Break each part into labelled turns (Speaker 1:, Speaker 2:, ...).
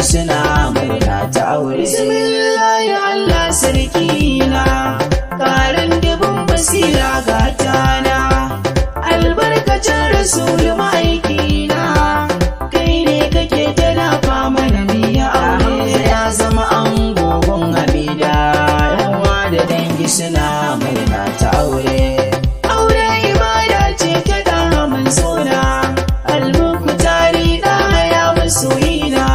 Speaker 1: suna murna ta aure. Bismillah ya Allah sarki na, karin dubin basira gatana, albarkacin rasulu ma'aikina, kai ne kake tana fama da miya aure. Ya zama angon Hamida, yawa da dangi suna murna ta aure. Aure ibada ce ta da manzona, almukutari da ya masoyina,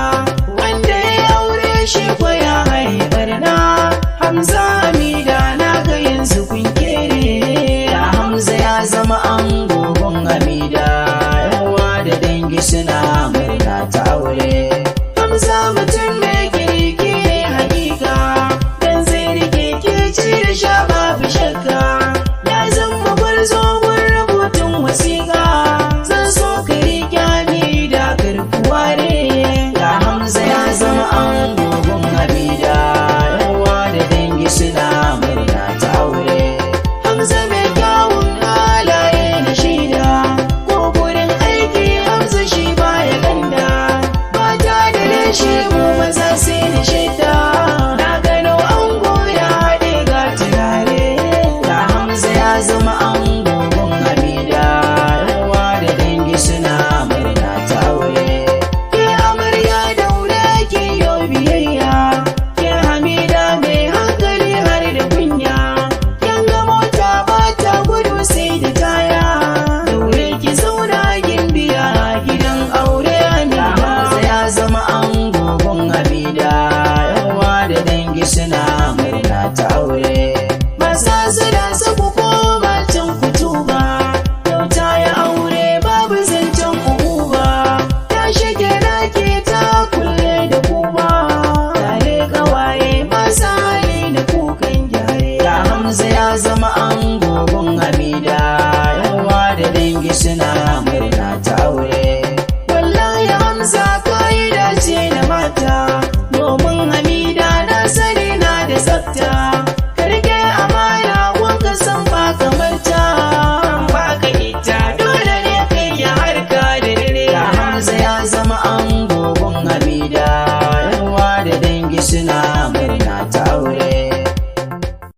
Speaker 1: shi ko ya haifar na Hamza Hamida na ga yanzu kun kere. Hamza ya zama angon Hamida, yawa da dangi suna murna ta aure. Hamza mutum mai kirki ne hakika, dan zai rike kirci da sha babu shakka. Ya zama gwarzo gun rubutun wasiƙa, zan so ka rike Hamida karkuwa ne. Ya Hamza ya zama angon Hamida, yawa da dangi suna murna ta aure. Hamza mai kyawun halaye na shida, ko gurin aiki Hamza shi baya ganda, mata da rashi mu maza sai da shaida. Na gano ango ya haɗe ga turare, ya Hamza ya zama angon Hamida, yawa da dangi suna murna ta aure. Ke amarya daure ki yo biyayya, sai da taya, daure ki zauna gimbiya gidan aure. Hamza ya zama angon Hamida, yawa da dangi suna murna ta aure. Maza suna sabo